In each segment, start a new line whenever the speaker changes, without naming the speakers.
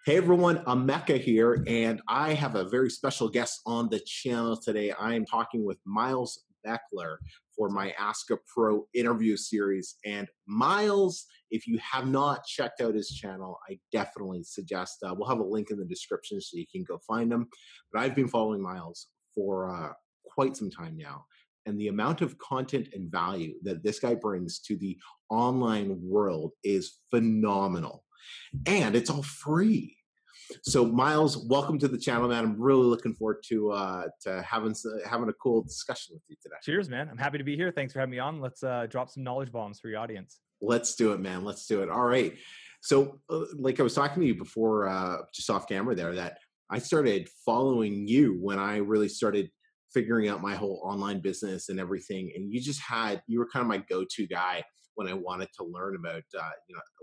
Hey everyone, I'm Mecca here, and I have a very special guest on the channel today. I am talking with Miles Beckler for my Ask a Pro interview series. And Miles, if you have not checked out his channel, I definitely suggest, we'll have a link in the description so you can go find him. But I've been following Miles for quite some time now. And the amount of content and value that this guy brings to the online world is phenomenal. And it's all free. So Miles, welcome to the channel, man. I'm really looking forward to having a cool discussion with you today.
Cheers, man. I'm happy to be here. Thanks for having me on. Let's drop some knowledge bombs for your audience.
Let's do it, man. Let's do it. All right. So like I was talking to you before, just off camera there, that I started following you when I really started figuring out my whole online business and everything. And you were kind of my go-to guy when I wanted to learn about,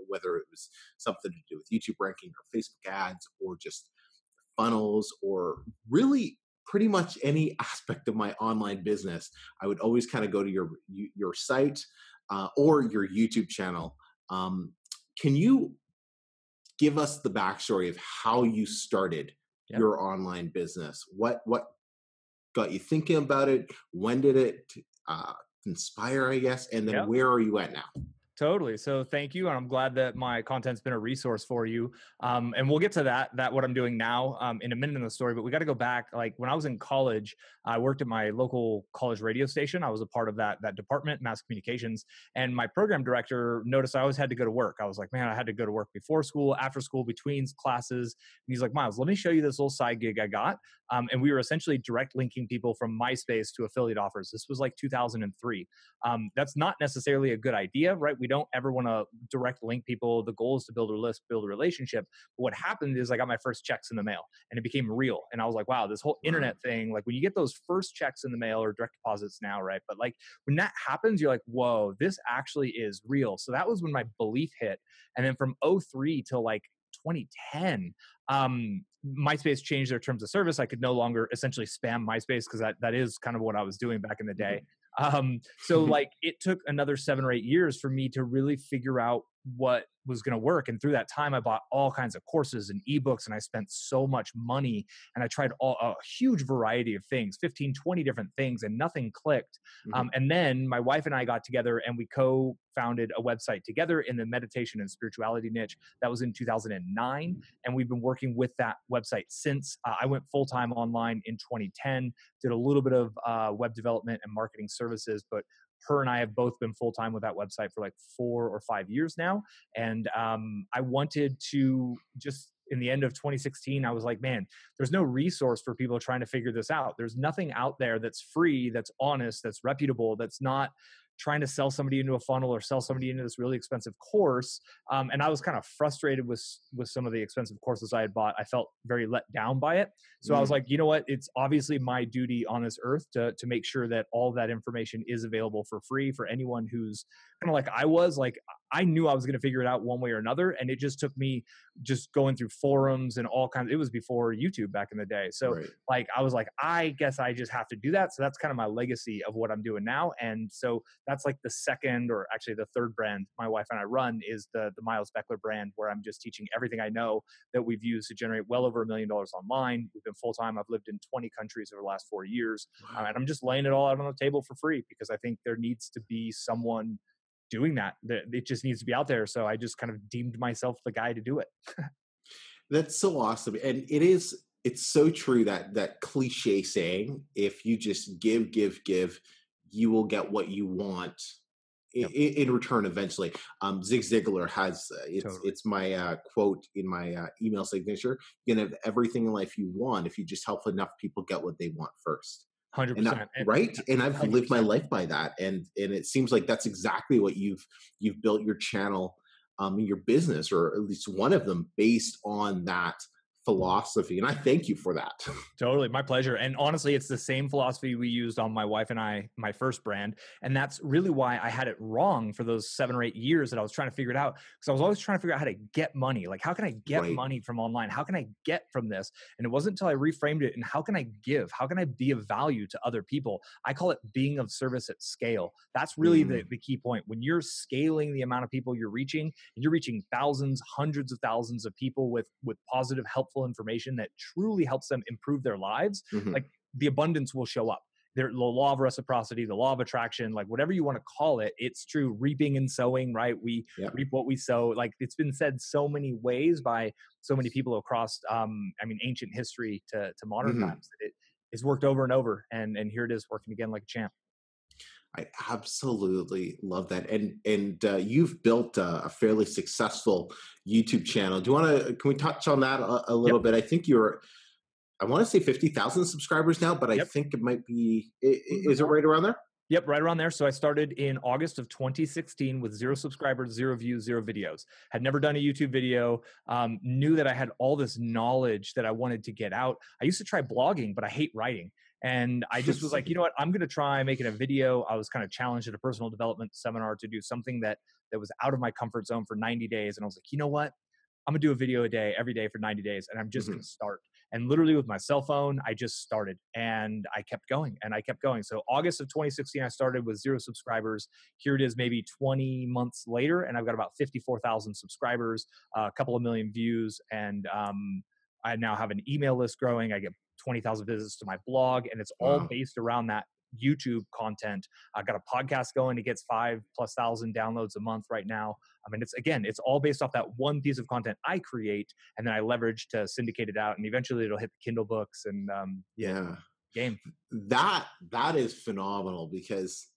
whether it was something to do with YouTube ranking or Facebook ads or just funnels or really pretty much any aspect of my online business. I would always kind of go to your site or your YouTube channel. Can you give us the backstory of how you started your online business? What got you thinking about it? When did it inspire, I guess? And then where are you at now?
Totally. So thank you. And I'm glad that my content's been a resource for you. And we'll get to that what I'm doing now in a minute in the story, but we got to go back. Like when I was in college, I worked at my local college radio station. I was a part of that department, mass communications. And my program director noticed I always had to go to work. I was like, man, I had to go to work before school, after school, between classes. And he's like, Miles, let me show you this little side gig I got. And we were essentially direct linking people from MySpace to affiliate offers. This was like 2003. That's not necessarily a good idea, right? We don't ever want to direct link people. The goal is to build a list, build a relationship. But what happened is I got my first checks in the mail and it became real. And I was like, wow, this whole internet thing, like when you get those first checks in the mail or direct deposits now, right? But like when that happens, you're like, whoa, this actually is real. So that was when my belief hit. And then from 2003 till like 2010, MySpace changed their terms of service. I could no longer essentially spam MySpace because that is kind of what I was doing back in the day. So like it took another 7 or 8 years for me to really figure out what was going to work. And through that time, I bought all kinds of courses and ebooks and I spent so much money and I tried a huge variety of things, 15, 20 different things, and nothing clicked. And then my wife and I got together and we co-founded a website together in the meditation and spirituality niche. That was in 2009. And we've been working with that website since. I went full-time online in 2010, did a little bit of web development and marketing services, but her and I have both been full-time with that website for like 4 or 5 years now. And I wanted to just, in the end of 2016, I was like, man, there's no resource for people trying to figure this out. There's nothing out there that's free, that's honest, that's reputable, that's not trying to sell somebody into a funnel or sell somebody into this really expensive course. And I was kind of frustrated with some of the expensive courses I had bought. I felt very let down by it. So I was like, you know what? It's obviously my duty on this earth to make sure that all of that information is available for free for anyone who's kind of like I was. Like I knew I was going to figure it out one way or another. And it just took me just going through forums and all kinds. It was before YouTube back in the day. So like, I was like, I guess I just have to do that. So that's kind of my legacy of what I'm doing now. And so that's like the second, or actually the third brand my wife and I run is the Miles Beckler brand, where I'm just teaching everything I know that we've used to generate well over $1 million online. We've been full-time. I've lived in 20 countries over the last 4 years. And I'm just laying it all out on the table for free because I think there needs to be someone doing that. It just needs to be out there. So I just kind of deemed myself the guy to do it.
That's so awesome. And it's so true that cliche saying, if you just give, you will get what you want in return eventually. Zig Ziglar has, it's my quote in my email signature. You can have everything in life you want if you just help enough people get what they want first.
100%.
Right. And I've 100%. Lived my life by that. And it seems like that's exactly what you've built your channel, your business, or at least one of them, based on that philosophy, and I thank you for that.
Totally, my pleasure. And honestly, it's the same philosophy we used on my wife and I, my first brand. And that's really why I had it wrong for those 7 or 8 years that I was trying to figure it out. Because I was always trying to figure out how to get money. Like, how can I get
Right.
money from online? How can I get from this? And it wasn't until I reframed it and how can I give? How can I be of value to other people? I call it being of service at scale. That's really
Mm,
the key point. When you're scaling the amount of people you're reaching, and you're reaching thousands, hundreds of thousands of people with positive, helpful information that truly helps them improve their lives,
mhm.
like the abundance will show up. The law of reciprocity, the law of attraction, like whatever you want to call it, it's true. Reaping and sowing, right? We
Yeah.
reap what we sow. Like it's been said so many ways by so many people across, I mean, ancient history to modern
Mhm.
times. That it is worked over and over, and here it is working again like a champ.
I absolutely love that, and you've built a fairly successful YouTube channel. Do you want to? Can we touch on that a
Yep.
little bit? I think you're. I want to say 50,000 subscribers now, but I
Yep.
think it might be.
A little bit
Is it
more.
right around there?
Yep, right around there. So I started in August of 2016 with 0 subscribers, 0 views, 0 videos. Had never done a YouTube video. Knew that I had all this knowledge that I wanted to get out. I used to try blogging, but I hate writing. And I just was like, you
Same.
know what? I'm going to try making a video. I was kind of challenged at a personal development seminar to do something that was out of my comfort zone for 90 days. And I was like, you know what? I'm gonna do a video a day every day for 90 days, and I'm just gonna
Mhm.
start. And literally with my cell phone, I just started and I kept going and I kept going. So August of 2016, I started with 0 subscribers. Here it is, maybe 20 months later, and I've got about 54,000 subscribers, a couple of million views, and I now have an email list growing. I get 20,000 visits to my blog, and it's all
Wow.
based around that YouTube content. I got a podcast going. It gets 5,000+ downloads a month right now. I mean, it's again, it's all based off that one piece of content I create, and then I leverage to syndicate it out, and eventually it'll hit the Kindle books and yeah,
Yeah.
game.
That is phenomenal because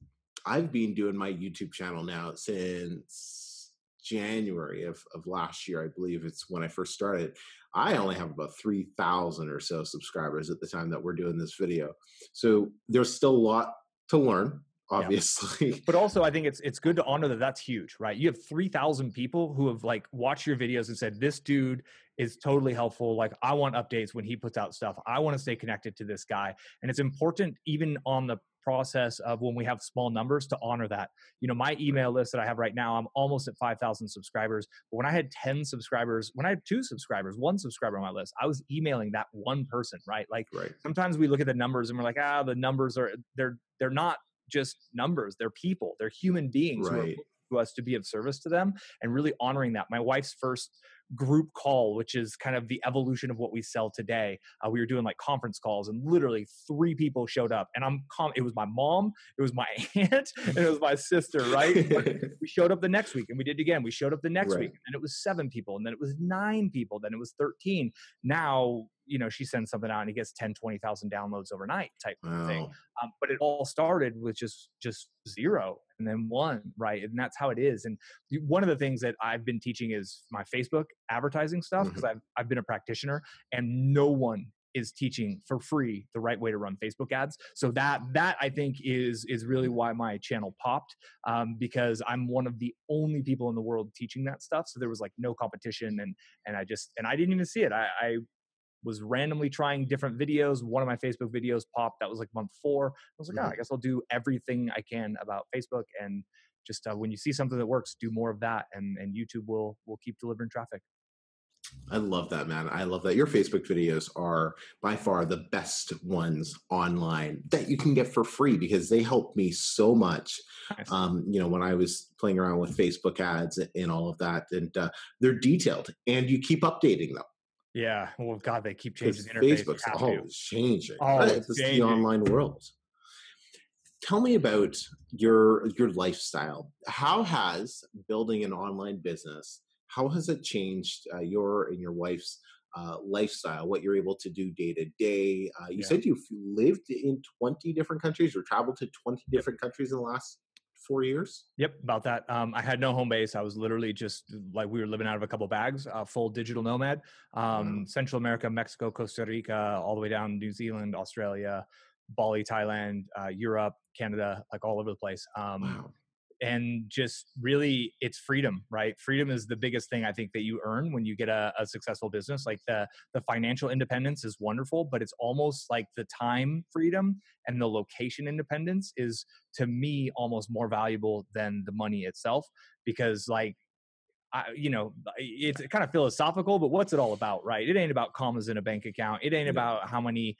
I've been doing my YouTube channel now since January of last year. I believe it's when I first started. I only have about 3,000 or so subscribers at the time that we're doing this video. So there's still a lot to learn,
Yeah.
obviously.
But also, I think it's good to honor that that's huge, right? You have 3,000 people who have like watched your videos and said, "This dude is totally helpful. Like, I want updates when he puts out stuff. I want to stay connected to this guy." And it's important, even on the process of when we have small numbers, to honor that. You know, my
Right.
email list that I have right now, I'm almost at 5,000 subscribers. But when I had 10 subscribers, when I had 2 subscribers, 1 subscriber on my list, I was emailing that one person, right? Like
Right.
sometimes we look at the numbers and we're like, the numbers are they're not just numbers. They're people. They're human beings who are
Right.
looking to us to be of service to them, and really honoring that. My wife's first group call, which is kind of the evolution of what we sell today. We were doing like conference calls, and literally 3 people showed up. And it was my mom, it was my aunt, and it was my sister. Right? But we showed up the next week, and we did it again. We showed up the next week,
Right.
and it was 7 people, and then it was 9 people, then it was 13. Now, you know, she sends something out and he gets 10, 20,000 downloads overnight type thing.
Wow.
But it all started with just zero and then one, right? And that's how it is. And one of the things that I've been teaching is my Facebook advertising stuff, because
Mhm.
I've been a practitioner, and no one is teaching for free the right way to run Facebook ads. So that I think is really why my channel popped, because I'm one of the only people in the world teaching that stuff. So there was like no competition, and I didn't even see it. I was randomly trying different videos. One of my Facebook videos popped. That was like month 4. I was like, I
Mhm.
guess I'll do everything I can about Facebook, and just when you see something that works, do more of that, and YouTube will keep delivering traffic.
I love that, man. I love that. Your Facebook videos are by far the best ones online that you can get for free because they help me so much.
Nice.
When I was playing around with Facebook ads and all of that, and they're detailed and you keep updating them
Yeah. Well, God, they keep changing
because
the interface. You
Facebook's
have to.
always changing.
Oh,
Right?
it's
This is the
changing.
online world. Tell me about your lifestyle. How has building an online business, how has it changed your and your wife's lifestyle, what you're able to do day to day? You
Yeah.
said you've lived in 20 different countries or traveled to 20
Yep.
different countries in the last 4 years.
Yep, about that. I had no home base. I was literally just like we were living out of a couple bags, full digital nomad.
Wow.
Central America, Mexico, Costa Rica, all the way down New Zealand, Australia, Bali, Thailand, Europe, Canada, like all over the place.
Wow.
and just really it's freedom, right? Freedom is the biggest thing I think that you earn when you get a successful business. Like the financial independence is wonderful, but it's almost like the time freedom and the location independence is, to me, almost more valuable than the money itself. Because like, it's kind of philosophical, but what's it all about, right? It ain't about commas in a bank account. It ain't
No,
about how many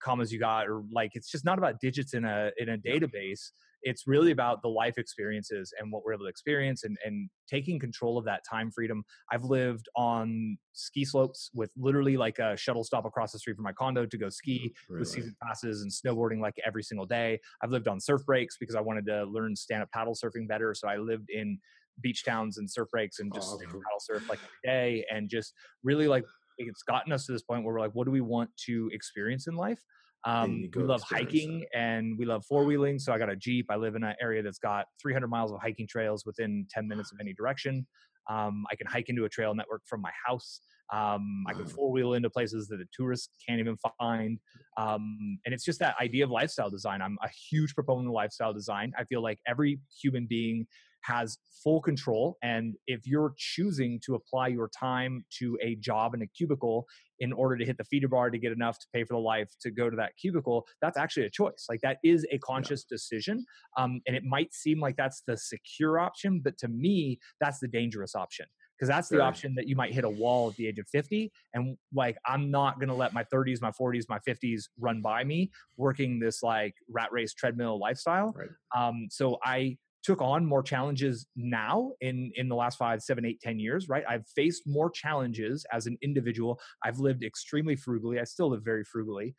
commas you got, or like, it's just not about digits in a
no,
database. It's really about the life experiences and what we're able to experience, and taking control of that time freedom. I've lived on ski slopes with literally like a shuttle stop across the street from my condo to go ski with
really.
season passes, and snowboarding like every single day. I've lived on surf breaks because I wanted to learn stand-up paddle surfing better. So I lived in beach towns and surf breaks and just stick
Oh,
paddle surf like every day, and just really like, it's gotten us to this point where we're like, what do we want to experience in life?
and you
We
go
love
experience that.
hiking and we love four-wheeling. So I got a Jeep. I live in an area that's got 300 miles of hiking trails within 10 minutes of any direction. I can hike into a trail network from my house. I can
Wow.
four-wheel into places that the tourists can't even find. And it's just that idea of lifestyle design. I'm a huge proponent of lifestyle design. I feel like every human being has full control. And if you're choosing to apply your time to a job in a cubicle in order to hit the feeder bar to get enough to pay for the life to go to that cubicle, that's actually a choice. Like, that is a
Yeah,
conscious decision. And it might seem like that's the secure option, but to me, that's the dangerous option. Because that's the
very.
option that you might hit a wall at the age of 50. And like, I'm not going to let my 30s, my 40s, my 50s run by me working this like rat race treadmill lifestyle.
Right.
So I took on more challenges now in the last 5, 7, 8, 10 years, right? I've faced more challenges as an individual. I've lived extremely frugally. I still live very frugally.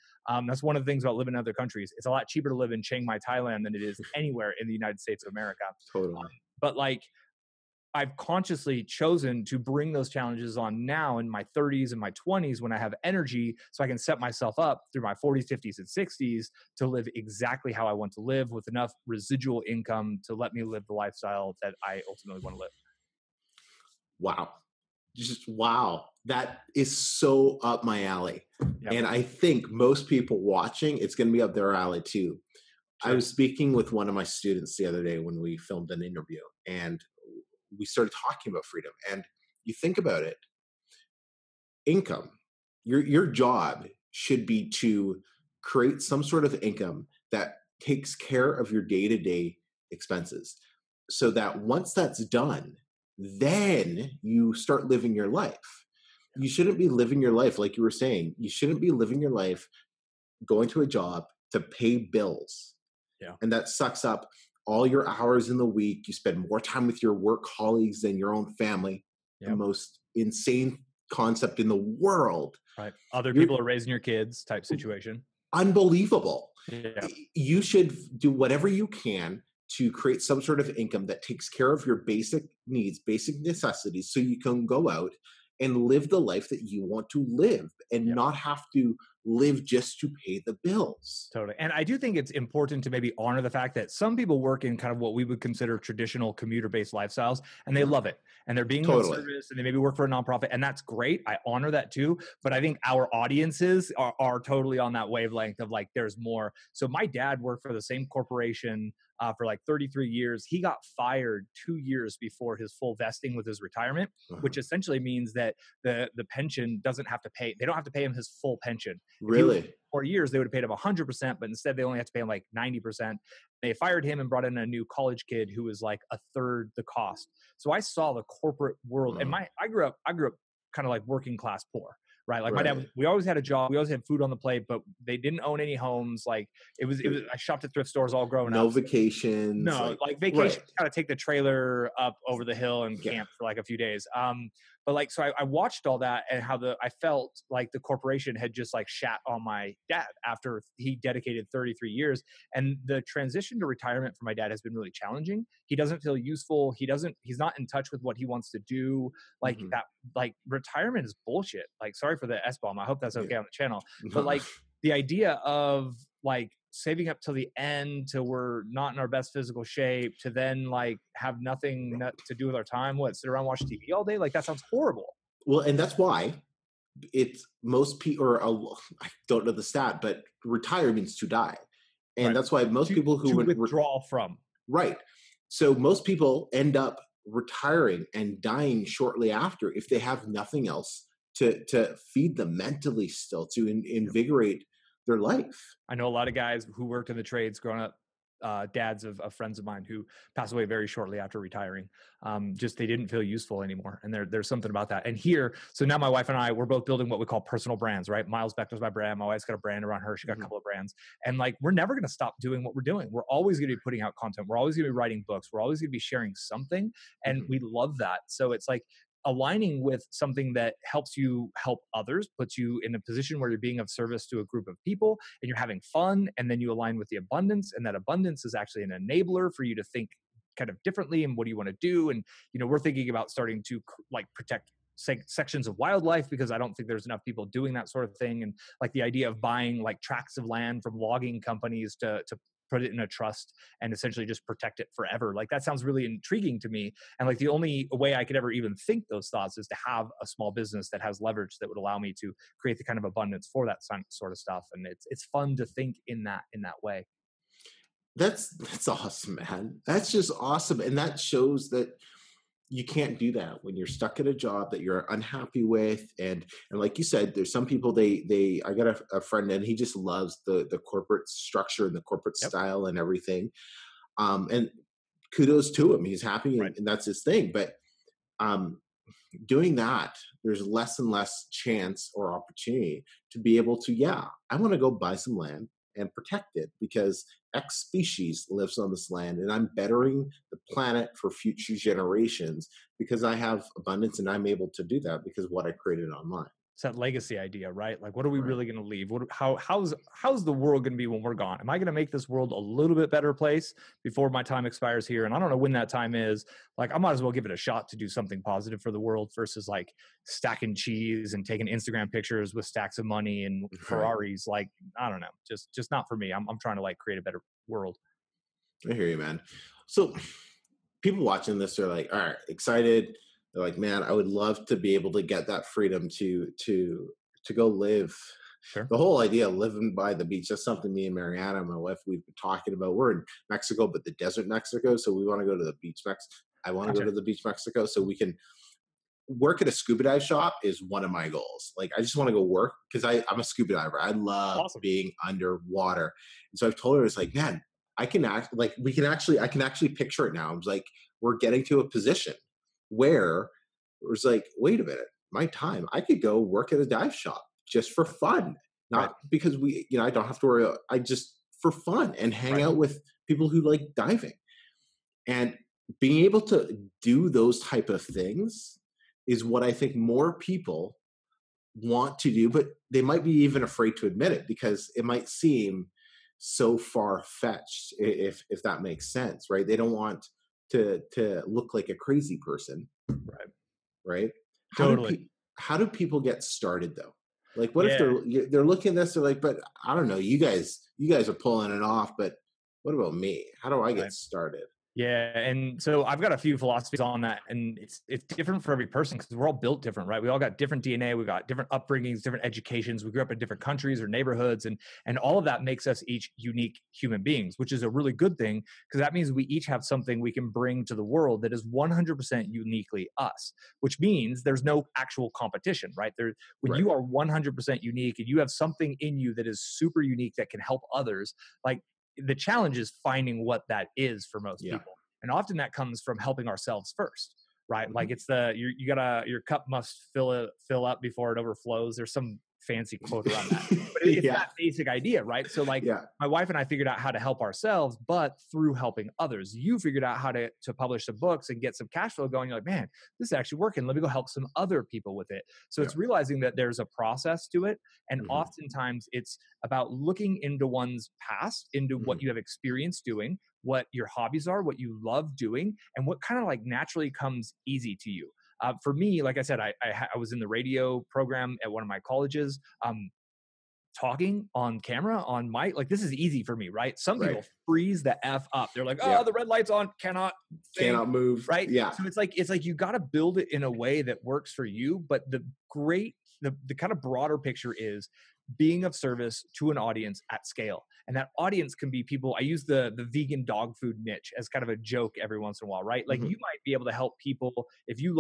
That's one of the things about living in other countries. It's a lot cheaper to live in Chiang Mai, Thailand than it is anywhere in the United States of America.
Totally.
But like, I've consciously chosen to bring those challenges on now in my 30s and my 20s when I have energy, so I can set myself up through my 40s, 50s, and 60s to live exactly how I want to live with enough residual income to let me live the lifestyle that I ultimately want to live.
Wow. Just wow. That is so up my alley.
Yep.
And I think most people watching, it's going to be up their alley too. I
Sure.
was speaking with one of my students the other day when we filmed an interview, and we started talking about freedom. And you think about it, income, your job should be to create some sort of income that takes care of your day-to-day expenses, so that once that's done, then you start living your life. You shouldn't be living your life, like you were saying, you shouldn't be living your life going to a job to pay bills,
Yeah.
and that sucks up all your hours in the week. You spend more time with your work colleagues than your own family. The
Yep.
most insane concept in the world.
Right. Other
You're
people are raising your kids type situation.
unbelievable.
Yeah.
You should do whatever you can to create some sort of income that takes care of your basic needs, basic necessities, so you can go out and live the life that you want to live and
Yeah.
not have to live just to pay the bills.
Totally. And I do think it's important to maybe honor the fact that some people work in kind of what we would consider traditional commuter-based lifestyles, and they
Yeah,
love it. And they're being of
totally.
service, and they maybe work for a nonprofit, and that's great. I honor that too. But I think our audiences are totally on that wavelength of like, there's more. So my dad worked for the same corporation for like 33 years. He got fired 2 years before his full vesting with his retirement,
Uh-huh.
which essentially means that the pension doesn't have to pay. They don't have to pay him his full pension. If he was
Really?
4 years, they would have paid him 100%, but instead they only have to pay him like 90%. They fired him and brought in a new college kid who was like a third the cost. So I saw the corporate world, and
Wow.
I grew up kind of like working class poor, right? Like my dad,
Right.
we always had a job, we always had food on the plate, but they didn't own any homes. Like I shopped at thrift stores all growing
No
up. So
vacations,
no,
like
like
right.
vacation, kind of take the trailer up over the hill and
Yeah.
camp for like a few days. But like, so I watched all that and how I felt like the corporation had just like shat on my dad after he dedicated 33 years. And the transition to retirement for my dad has been really challenging. He doesn't feel useful. He's not in touch with what he wants to do. Like
Mhm.
that, like retirement is bullshit. Like, sorry for the S-bomb. I hope that's
Yeah.
okay on the channel. But
No.
like the idea of like saving up till the end till we're not in our best physical shape to then like have nothing to do with our time, sit around watch TV all day, like that sounds horrible.
Well, and that's why it's most people, or I don't know the stat, but retire means to die. And
Right.
that's why most
to
people who
to
would
withdraw from.
right. So most people end up retiring and dying shortly after if they have nothing else to feed them mentally still to invigorate their life.
I know a lot of guys who worked in the trades growing up, dads of friends of mine who passed away very shortly after retiring. Just they didn't feel useful anymore, and there's something about that. And here, so now my wife and I, we're both building what we call personal brands, right? Miles Beckler's my brand. My wife's got a brand around her. She got a
Mhm.
couple of brands, and like we're never going to stop doing what we're doing. We're always going to be putting out content. We're always going to be writing books. We're always going to be sharing something, and
Mhm.
we love that. So it's like aligning with something that helps you help others, puts you in a position where you're being of service to a group of people and you're having fun, and then you align with the abundance, and that abundance is actually an enabler for you to think kind of differently and what do you want to do. And we're thinking about starting to like protect sections of wildlife because I don't think there's enough people doing that sort of thing. And like the idea of buying like tracts of land from logging companies to put it in a trust and essentially just protect it forever, like that sounds really intriguing to me. And like the only way I could ever even think those thoughts is to have a small business that has leverage that would allow me to create the kind of abundance for that sort of stuff. And it's fun to think in that way.
That's awesome, man. That's just awesome, and that shows that you can't do that when you're stuck at a job that you're unhappy with. And like you said, there's some people, they I got a friend, and he just loves the corporate structure and the corporate
Yep.
style and everything. And kudos to him, he's happy,
Right.
and that's his thing. But um doing that, there's less and less chance or opportunity to be able to, yeah, I want to go buy some land and protect it because X species lives on this land, and I'm bettering the planet for future generations because I have abundance and I'm able to do that because of what I created online.
It's that legacy idea, right? Like, what are we
Right.
really going to leave? How's the world going to be when we're gone? Am I going to make this world a little bit better place before my time expires here? And I don't know when that time is. Like, I might as well give it a shot to do something positive for the world versus like stacking cheese and taking Instagram pictures with stacks of money and
Right.
Ferraris. Like, I don't know, just not for me. I'm trying to like create a better world.
I hear you, man. So people watching this are like, all right, excited. They're like, man, I would love to be able to get that freedom to go live.
Sure.
The whole idea of living by the beach, that's something me and Mariana, my wife, we've been talking about. We're in Mexico, but the desert Mexico. So we want to go to the beach I want to go
Gotcha.
to the beach Mexico so we can work at a scuba dive shop is one of my goals. Like I just want to go work because I'm a scuba diver. I love
Awesome.
being underwater. And so I've told her, it's like, man, I can act like I can actually picture it now. I was like, we're getting to a position where it was like, wait a minute, my time, I could go work at a dive shop just for fun.
Right.
Not because I don't have to worry. I just for fun and hang
Right.
out with people who like diving. And being able to do those type of things is what I think more people want to do, but they might be even afraid to admit it because it might seem so far fetched, if that makes sense, right? They don't want to look like a crazy person,
Right.
right? How do
Totally.
people how do people get started though? Like, what if
Yeah.
they're looking at this, they're like, but I don't know, you guys are pulling it off, but what about me? How do I get
Right.
started?
Yeah, and so I've got a few philosophies on that, and it's different for every person because we're all built different, right? We all got different DNA, we got different upbringings, different educations. We grew up in different countries or neighborhoods, and all of that makes us each unique human beings, which is a really good thing because that means we each have something we can bring to the world that is 100% uniquely us. Which means there's no actual competition, right? There, when
Right.
you are 100% unique and you have something in you that is super unique that can help others, like the challenge is finding what that is for most
Yeah.
people. And often that comes from helping ourselves first, right?
Mhm.
Like it's you gotta, your cup must fill up before it overflows. There's some fancy quote around that, but it's
Yeah.
that basic idea, right? So like
Yeah.
my wife and I figured out how to help ourselves, but through helping others. You figured out how to publish some books and get some cash flow going. You're like, man, this is actually working. Let me go help some other people with it. So
Yeah.
it's realizing that there's a process to it. And
Mhm.
oftentimes it's about looking into one's past, into what
Mhm.
you have experienced doing, what your hobbies are, what you love doing, and what kind of like naturally comes easy to you. For me, like I said, I was in the radio program at one of my colleges. Talking on camera on mic, like this is easy for me, right? Some
Right.
people freeze the F up. They're like,
Yeah.
oh, the red light's on, cannot think,
Cannot move.
right?
Yeah.
So it's like you got to build it in a way that works for you. But the kind of broader picture is being of service to an audience at scale. And that audience can be people. I use the vegan dog food niche as kind of a joke every once in a while, right? Like
Mhm.
you might be able to help people if you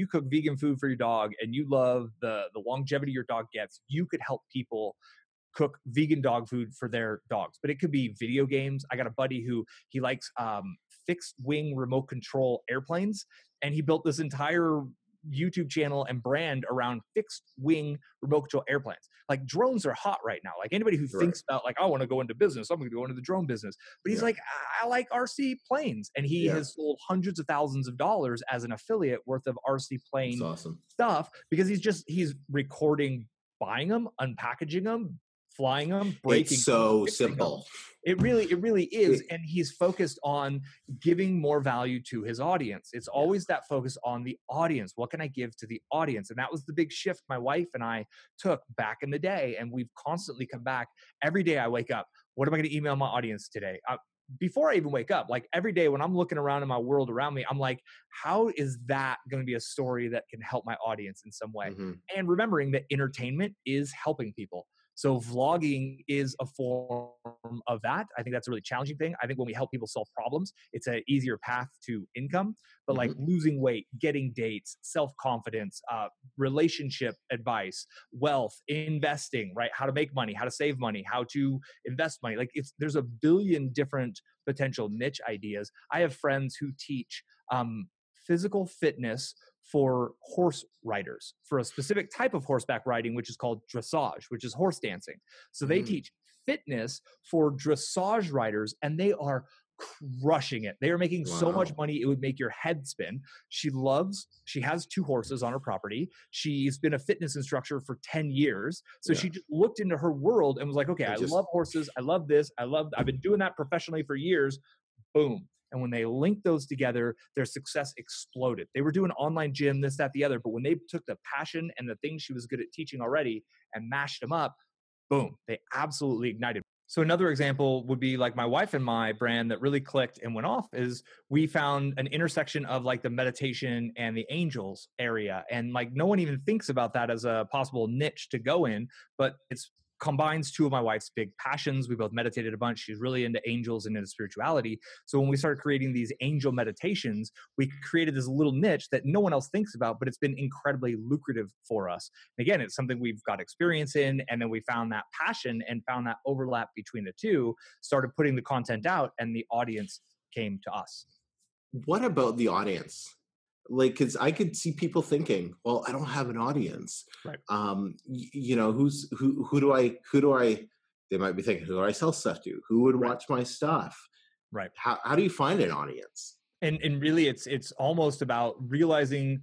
cook vegan food for your dog and you love the longevity your dog gets, you could help people cook vegan dog food for their dogs. But it could be video games. I got a buddy who he likes fixed wing remote control airplanes, and he built this entire YouTube channel and brand around fixed wing remote control airplanes. Like drones are hot right now. Like anybody who
Right.
thinks about like, I want to go into business, I'm going to go into the drone business. But he's
Yeah.
like, I like RC planes. And he
Yeah.
has sold hundreds of thousands of dollars as an affiliate worth of RC
That's
plane
awesome.
stuff because he's recording, buying them, unpackaging them, flying them,
It's
breaking them,
so
fixing them.
simple.
It really is.
It,
And he's focused on giving more value to his audience. It's
yeah.
always that focus on the audience. What can I give to the audience? And that was the big shift my wife and I took back in the day. And we've constantly come back. Every day I wake up, what am I going to email my audience today? Before I even wake up, like every day when I'm looking around in my world around me, I'm like, how is that going to be a story that can help my audience in some way?
Mhm.
And remembering that entertainment is helping people. So vlogging is a form of that. I think that's a really challenging thing. I think when we help people solve problems, it's an easier path to income. But like
Mhm.
losing weight, getting dates, self-confidence, relationship advice, wealth, investing, right? How to make money, how to save money, how to invest money. Like there's a billion different potential niche ideas. I have friends who teach physical fitness for horse riders, for a specific type of horseback riding, which is called dressage, which is horse dancing. So they
Mm.
teach fitness for dressage riders, and they are crushing it. They are making so much
Wow.
money, it would make your head spin. She has 2 horses on her property. She's been a fitness instructor for 10 years. So
Yeah.
she just looked into her world and was like, okay,
And
I
just
love horses. I love this. I've been doing that professionally for years. Boom. And when they linked those together, their success exploded. They were doing online gym, this, that, the other. But when they took the passion and the things she was good at teaching already and mashed them up, boom, they absolutely ignited. So another example would be like my wife and my brand that really clicked and went off is we found an intersection of like the meditation and the angels area. And like no one even thinks about that as a possible niche to go in, but it's combines two of my wife's big passions. We both meditated a bunch. She's really into angels and into spirituality. So when we started creating these angel meditations, we created this little niche that no one else thinks about, but it's been incredibly lucrative for us. And again, it's something we've got experience in. And then we found that passion and found that overlap between the two, started putting the content out, and the audience came to us.
What about the audience? Like, because I could see people thinking, "Well, I don't have an audience.
Right.
Who do I?" They might be thinking, "Who do I sell stuff to? Who would
Right.
watch my stuff?"
Right.
How do you find an audience?
And really it's almost about realizing.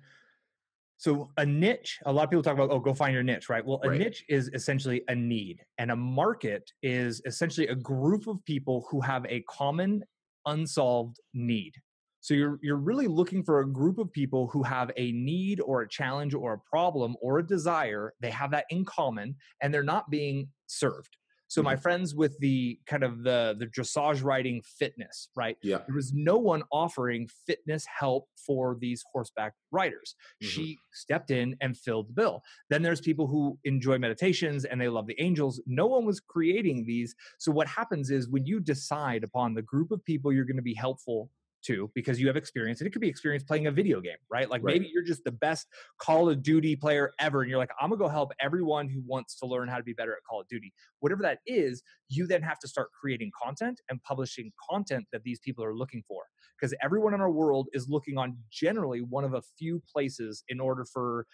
So a niche, a lot of people talk about, oh, go find your niche, right? Well, a
Right.
niche is essentially a need, and a market is essentially a group of people who have a common unsolved need. So you're really looking for a group of people who have a need or a challenge or a problem or a desire. They have that in common, and they're not being served. So my
Mhm.
friends with the kind of the dressage riding fitness, right?
Yeah.
There was no one offering fitness help for these horseback riders.
Mhm.
She stepped in and filled the bill. Then there's people who enjoy meditations and they love the angels. No one was creating these. So what happens is when you decide upon the group of people you're going to be helpful to because you have experience, and it could be experience playing a video game, right? Like
Right.
maybe you're just the best Call of Duty player ever, and you're like, I'm gonna go help everyone who wants to learn how to be better at Call of Duty. Whatever that is, you then have to start creating content and publishing content that these people are looking for. Because everyone in our world is looking on generally one of a few places in order for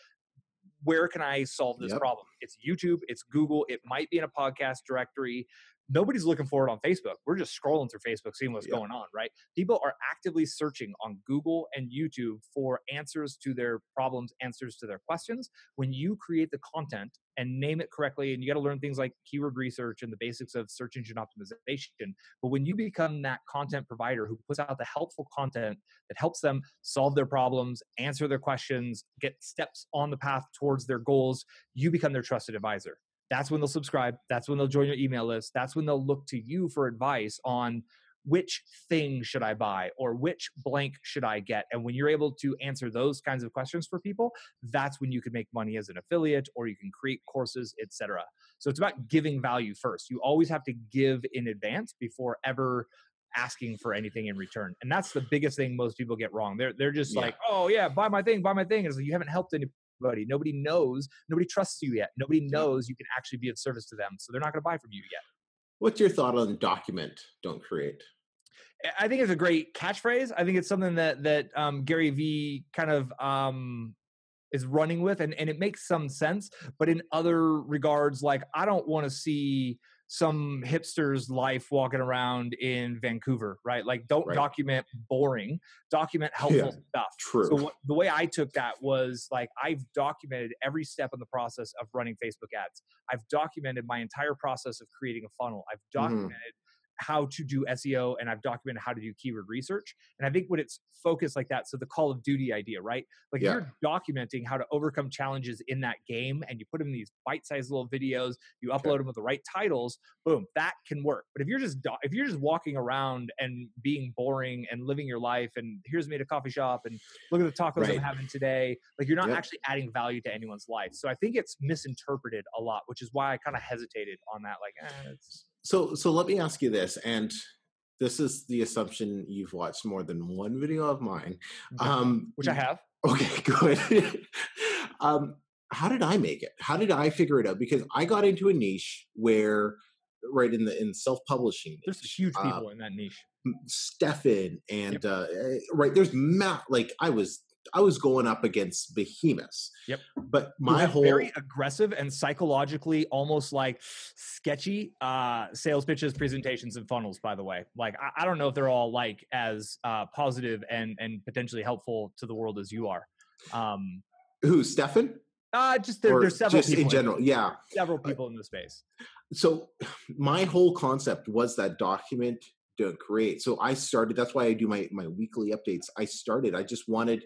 where can I solve this
Yep.
problem? It's YouTube, it's Google, it might be in a podcast directory. Nobody's looking for it on Facebook. We're just scrolling through Facebook, seeing what's
Yep.
going on, right? People are actively searching on Google and YouTube for answers to their problems, answers to their questions. When you create the content and name it correctly, and you got to learn things like keyword research and the basics of search engine optimization. But when you become that content provider who puts out the helpful content that helps them solve their problems, answer their questions, get steps on the path towards their goals, you become their trusted advisor. That's when they'll subscribe. That's when they'll join your email list. That's when they'll look to you for advice on which thing should I buy or which blank should I get? And when you're able to answer those kinds of questions for people, that's when you can make money as an affiliate, or you can create courses, etc. So it's about giving value first. You always have to give in advance before ever asking for anything in return. And that's the biggest thing most people get wrong. They're just
Yeah.
like, oh yeah, buy my thing, buy my thing. It's like you haven't helped anybody. Nobody knows, nobody trusts you yet. Nobody
Yeah.
knows you can actually be of service to them. So they're not going to buy from you yet.
What's your thought on document, don't create?
I think it's a great catchphrase. I think it's something that Gary Vee kind of is running with, and it makes some sense. But in other regards, like I don't want to see some hipster's life walking around in Vancouver, right? Like don't
Right.
document boring, document
Yeah.
helpful stuff.
True.
So the way I took that was like I've documented every step in the process of running Facebook ads. I've documented my entire process of creating a funnel. I've
Mhm.
documented how to do SEO, and I've documented how to do keyword research. And I think when it's focused like that, so the Call of Duty idea, right? Like if
Yeah.
you're documenting how to overcome challenges in that game and you put them in these bite-sized little videos, you upload them with the right titles, boom, that can work. But if you're just walking around and being boring and living your life and here's me at a coffee shop and look at the tacos I'm
Right.
having today, like you're not
Yep.
actually adding value to anyone's life. So I think it's misinterpreted a lot, which is why I kind of hesitated on that. Like, it's
So let me ask you this, and this is the assumption you've watched more than one video of mine.
okay. Which I have.
Okay, good. How did I make it? How did I figure it out? Because I got into a niche where, right in self-publishing
There's
niche,
huge people in that niche.
Stefan and
Yep.
right there's Matt. Like I was going up against behemoths.
Yep.
But
Who
my
have
whole
very aggressive and psychologically almost like sketchy sales pitches, presentations, and funnels, by the way. Like I don't know if they're all like as positive and potentially helpful to the world as you are.
who Stefan
Just
or
there's several
just
people
in general? Yeah.
several people in the space.
So my whole concept was that document, don't create. So I started, that's why I do my weekly updates. I just wanted,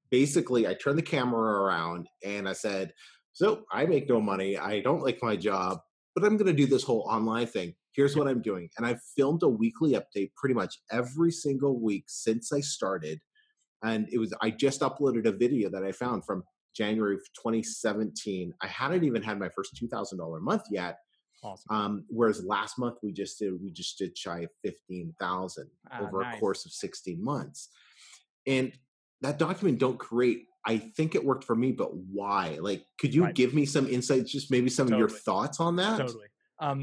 basically I turned the camera around and I said, so I make no money, I don't like my job, but I'm going to do this whole online thing. Here's
Yep.
what I'm doing. And I've filmed a weekly update pretty much every single week since I started. And I just uploaded a video that I found from January of 2017. I hadn't even had my first $2,000 month yet.
Awesome.
Whereas last month we just did shy of 15,000 over
Nice.
a course of 16 months. And that document, don't create, I think it worked for me, but why? Like, could you
Right.
give me some insights, just maybe some of your
Totally.
thoughts on that?
Totally.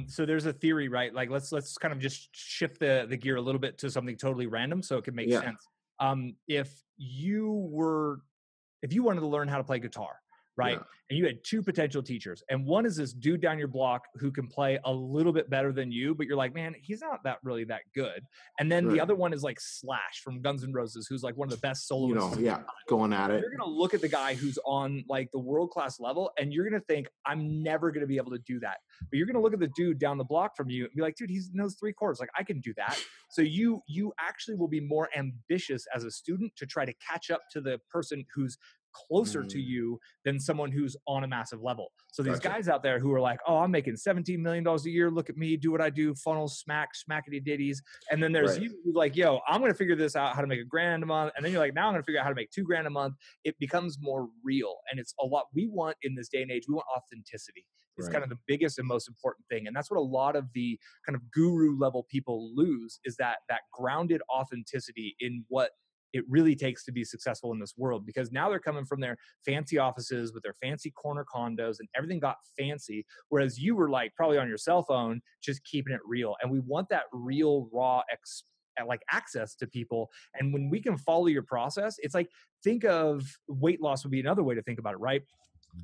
So there's a theory, right? Like let's kind of just shift the gear a little bit to something totally random so it can make
Yeah.
sense. If you wanted to learn how to play guitar, right?
Yeah.
And you had two potential teachers, and one is this dude down your block who can play a little bit better than you, but you're like, man, he's not really that good. And then the
Right.
other one is like Slash from Guns N' Roses, who's like one of the best soloists.
Yeah, going at it.
You're going to look at the guy who's on like the world-class level and you're going to think, I'm never going to be able to do that. But you're going to look at the dude down the block from you and be like, dude, he knows 3 chords. Like I can do that. So you actually will be more ambitious as a student to try to catch up to the person who's closer to you than someone who's on a massive level. So these
Gotcha.
guys out there who are like, oh, I'm making $17 million a year. Look at me, do what I do, funnels, smackety ditties. And then there's
Right.
you who's like, yo, I'm going to figure this out, how to make $1,000 a month. And then you're like, now I'm going to figure out how to make $2,000 a month. It becomes more real. And it's a lot we want in this day and age. We want authenticity. It's kind of the biggest and most important thing. And that's what a lot of the kind of guru level people lose, is that grounded authenticity in what it really takes to be successful in this world. Because now they're coming from their fancy offices with their fancy corner condos and everything got fancy. Whereas you were like probably on your cell phone, just keeping it real. And we want that real, raw, like access to people. And when we can follow your process, it's like, think of weight loss would be another way to think about it, right?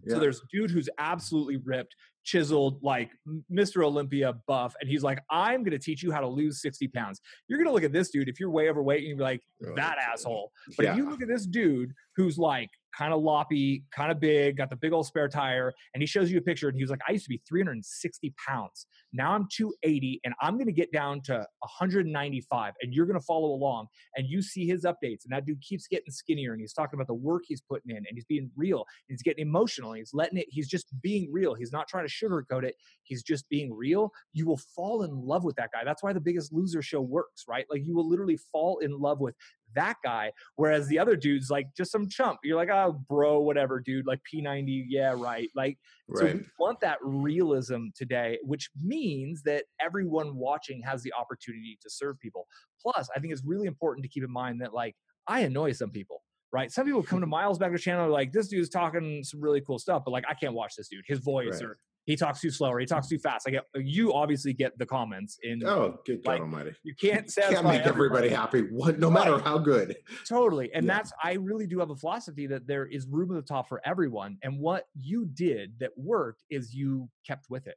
Yeah.
So there's a dude who's absolutely ripped, chiseled, like Mr. Olympia buff. And he's like, I'm going to teach you how to lose 60 pounds. You're going to look at this dude, if you're way overweight, and you're like, that asshole. But if you look at this dude who's like kind of loppy, kind of big, got the big old spare tire, and he shows you a picture and he was like, I used to be 360 pounds. Now I'm 280 and I'm going to get down to 195, and you're going to follow along, and you see his updates, and that dude keeps getting skinnier, and he's talking about the work he's putting in, and he's being real, and he's getting emotional, and he's just being real. He's not trying to sugarcoat it. He's just being real. You will fall in love with that guy. That's why the Biggest Loser show works, right? Like you will literally fall in love with that guy. Whereas the other dude's like just some chump. You're like, oh, bro, whatever, dude. Like P90, yeah, right. Like, so
Right.
we want that realism today, which means that everyone watching has the opportunity to serve people. Plus, I think it's really important to keep in mind that like I annoy some people, right? Some people come to Miles Beckler's channel like this dude's talking some really cool stuff, but like I can't watch this dude. His voice
Right.
or he talks too slow or he talks too fast. I get you obviously get the comments in
Oh, good God
like
Almighty!
you can't
Can't
satisfy
make everybody
everybody.
happy. What? No
Right.
matter how good.
Totally. And
Yeah.
that's, I really do have a philosophy that there is room at the top for everyone. And what you did that worked is you kept with it.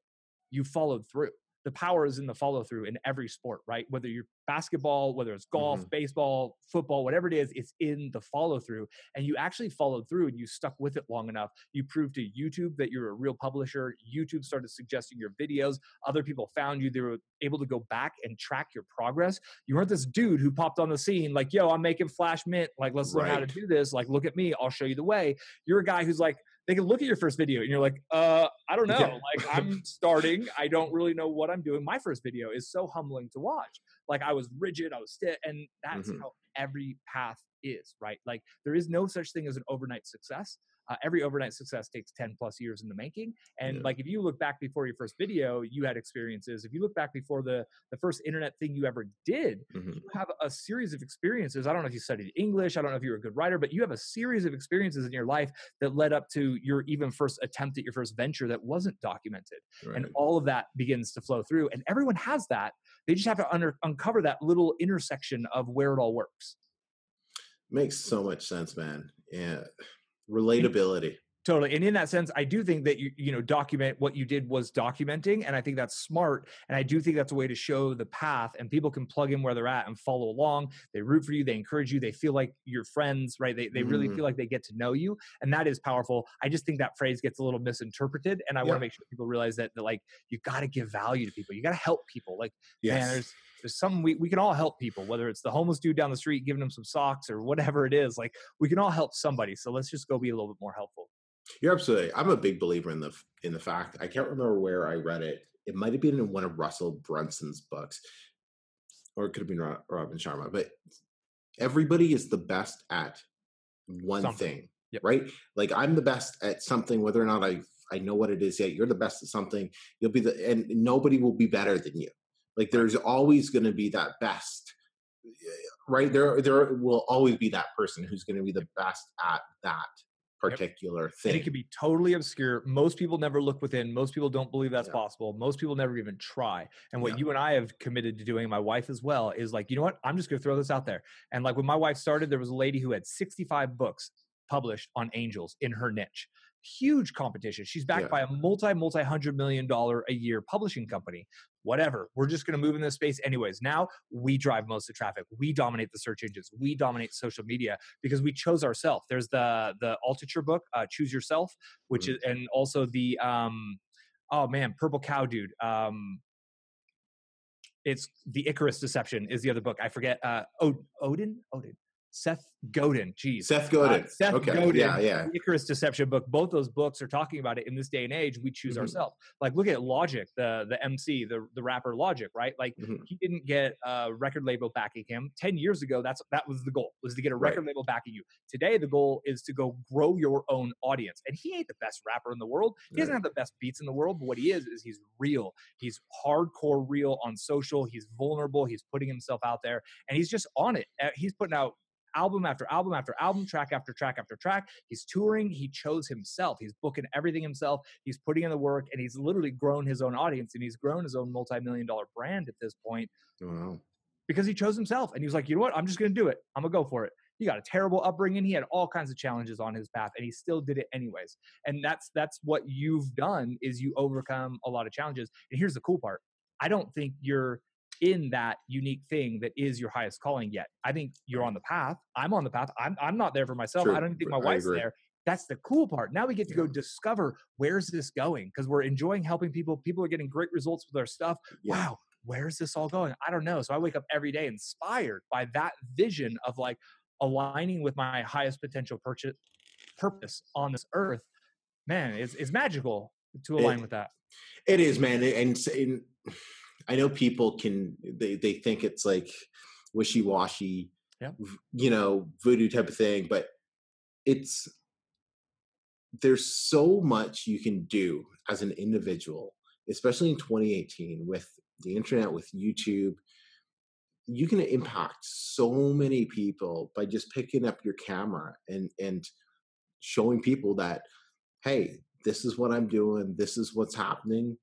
You followed through. The power is in the follow through in every sport, right? Whether you're basketball, whether it's golf,
Hmm.
baseball, football, whatever it is, it's in the follow through. And you actually followed through and you stuck with it long enough. You proved to YouTube that you're a real publisher. YouTube started suggesting your videos. Other people found you. They were able to go back and track your progress. You weren't this dude who popped on the scene like, yo, I'm making Flash Mint. Like, let's learn how to
Right.
do this. Like, look at me. I'll show you the way. You're a guy who's like, they can look at your first video and you're like, I don't
Yeah.
know. Like, I'm starting. I don't really know what I'm doing. My first video is so humbling to watch. Like, I was rigid, I was stiff, and that's
Hmm.
how every path is, right? Like, there is no such thing as an overnight success. Every overnight success takes 10 plus years in the making. And
Yeah.
like, if you look back before your first video, you had experiences. If you look back before the first internet thing you ever did,
Hmm.
you have a series of experiences. I don't know if you studied English. I don't know if you're a good writer, but you have a series of experiences in your life that led up to your even first attempt at your first venture that wasn't documented. And
Right.
all of that begins to flow through. And everyone has that. They just have to uncover that little intersection of where it all works.
Makes so much sense, man. Yeah.
And
Relatability.
totally. And in that sense, I do think that you know, document what you did was documenting. And I think that's smart. And I do think that's a way to show the path and people can plug in where they're at and follow along. They root for you. They encourage you. They feel like you're friends, right? They really
Hmm.
feel like they get to know you. And that is powerful. I just think that phrase gets a little misinterpreted. And I want to
Yeah.
make sure people realize that like, you got to give value to people. You got to help people. Like, man,
Yes.
there's something we can all help people, whether it's the homeless dude down the street giving them some socks or whatever it is. Like, we can all help somebody. So let's just go be a little bit more helpful.
You're absolutely. I'm a big believer in the fact. I can't remember where I read it. It might have been in one of Russell Brunson's books, or it could have been Robin Sharma. But everybody is the best at one
Something.
thing,
Yep.
right? Like I'm the best at something, whether or not I know what it is yet. You're the best at something. You'll be and nobody will be better than you. Like
Right.
there's always going to be that best, right? There will always be that person who's going to be the best at that
Yep.
particular
And it
thing.
can be totally obscure. Most people never look within. Most people don't believe that's
Yeah,
possible. Most people never even try. And what
yeah,
you and I have committed to doing, my wife as well, is like, you know what? I'm just going to throw this out there. And like when my wife started, there was a lady who had 65 books published on angels in her niche. Huge competition. She's backed
yeah.
by a multi $100 million a year publishing company. Whatever. We're just going to move in this space anyways. Now we drive most of the traffic. We dominate the search engines. We dominate social media because we chose ourselves. There's the Altucher book, Choose Yourself, which
Mhm.
is, and also the oh man, Purple Cow dude. It's the Icarus Deception is the other book. I forget. Odin, Seth Godin. Jeez,
Seth Godin.
Seth
Okay,
Godin.
yeah, yeah.
The Icarus Deception book. Both those books are talking about it in this day and age. We choose
Hmm.
ourselves. Like, look at Logic, the MC, the rapper Logic, right? Like,
Hmm.
he didn't get a record label backing him 10 years ago. That was the goal, was to get a
Right.
record label backing you. Today, the goal is to go grow your own audience. And he ain't the best rapper in the world. He doesn't
Right.
have the best beats in the world. But what he is he's real. He's hardcore real on social. He's vulnerable. He's putting himself out there, and he's just on it. He's putting out album after album after album, track after track after track. He's touring. He chose himself. He's booking everything himself. He's putting in the work, and he's literally grown his own audience, and he's grown his own multi-million-dollar brand at this point
Wow.
because he chose himself. And he was like, you know what? I'm just going to do it. I'm going to go for it. He got a terrible upbringing. He had all kinds of challenges on his path, and he still did it anyways. And that's what you've done, is you overcome a lot of challenges. And here's the cool part. I don't think you're in that unique thing that is your highest calling yet. I think you're
Right.
on the path. I'm on the path. I'm not there for myself. I
True.
don't even think my
I
wife's
agree.
there. That's the cool part. Now we get to go
Yeah.
discover, where's this going? Because we're enjoying helping people. People are getting great results with our stuff.
Yeah.
Wow, where's this all going? I don't know. So I wake up every day inspired by that vision of like aligning with my highest potential purpose on this earth. Man, it's magical. to align
It
with that.
it is, man, and I know people they think it's like wishy washy,
Yeah.
voodoo type of thing, but it's there's so much you can do as an individual, especially in 2018 with the internet, with YouTube. You can impact so many people by just picking up your camera and showing people that, hey, this is what I'm doing, this is what's happening,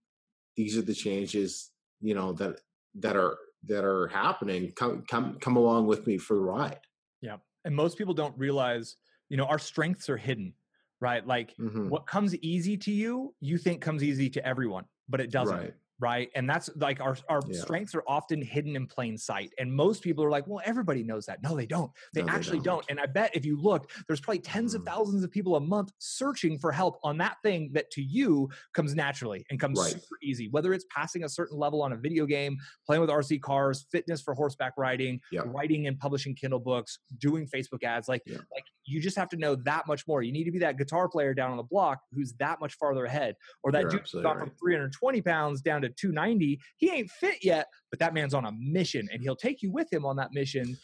these are the changes, that are happening. Come along with me for the ride.
Yeah. And most people don't realize, our strengths are hidden, right? Like
Hmm.
what comes easy to you, you think comes easy to everyone, but it doesn't.
Right.
Right. And that's like our
Yeah.
strengths are often hidden in plain sight. And most people are like, well, everybody knows that. No, they don't. They
No, they
actually
don't.
don't. And I bet if you look, there's probably tens of
Mhm.
thousands of people a month searching for help on that thing that to you comes naturally and comes
Right.
super easy, whether it's passing a certain level on a video game, playing with RC cars, fitness for horseback riding,
Yep.
writing and publishing Kindle books, doing Facebook ads.
Yep.
Like you just have to know that much more. You need to be that guitar player down on the block who's that much farther ahead, or that
You're
dude who's
absolutely
gone from
right.
320 pounds down to 290. He ain't fit yet, but that man's on a mission and he'll take you with him on that mission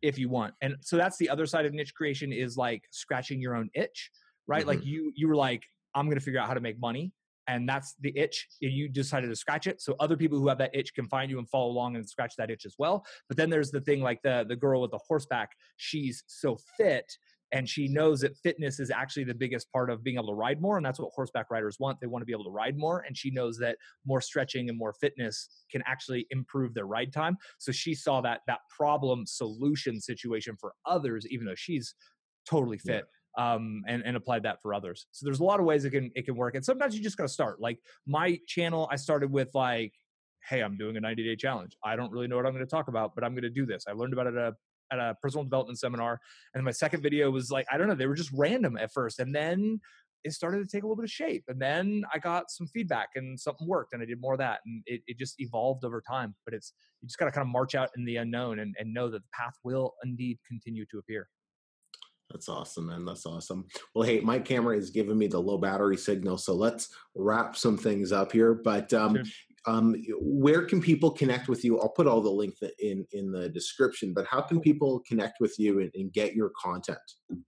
if you want. And so that's the other side of niche creation, is like scratching your own itch, right? Like
Hmm.
you were like, I'm going to figure out how to make money. And that's the itch. And you decided to scratch it. So other people who have that itch can find you and follow along and scratch that itch as well. But then there's the thing like the girl with the horseback, she's so fit and she knows that fitness is actually the biggest part of being able to ride more. And that's what horseback riders want. They want to be able to ride more. And she knows that more stretching and more fitness can actually improve their ride time. So she saw that problem solution situation for others, even though she's totally
Yeah.
fit, and applied that for others. So there's a lot of ways it can work. And sometimes you just got to start. Like my channel, I started with like, hey, I'm doing a 90-day challenge. I don't really know what I'm going to talk about, but I'm going to do this. I learned about it at a personal development seminar. And my second video was like, I don't know, they were just random at first. And then it started to take a little bit of shape. And then I got some feedback and something worked and I did more of that. And it just evolved over time. But you just got to kind of march out in the unknown and know that the path will indeed continue to appear.
That's awesome, man. That's awesome. Well, hey, my camera is giving me the low battery signal, so let's wrap some things up here. But
Sure.
where can people connect with you? I'll put all the links in the description. But how can
Cool.
people connect with you and get your content?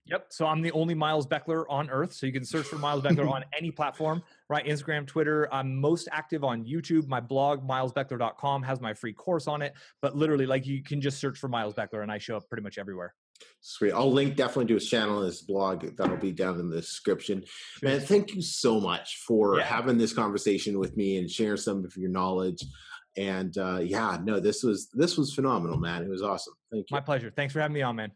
Yep. So I'm the only Miles Beckler on earth. So you can search for Miles Beckler on any platform, right? Instagram, Twitter. I'm most active on YouTube. My blog, milesbeckler.com, has my free course on it. But literally, like you can just search for Miles Beckler and I show up pretty much everywhere.
Sweet. I'll link definitely to his channel and his blog. That'll be down in the description.
Sure.
Man, thank you so much for
Yeah.
having this conversation with me and sharing some of your knowledge. And yeah, no, this was phenomenal, man. It was awesome. Thank you.
My pleasure. Thanks for having me on, man.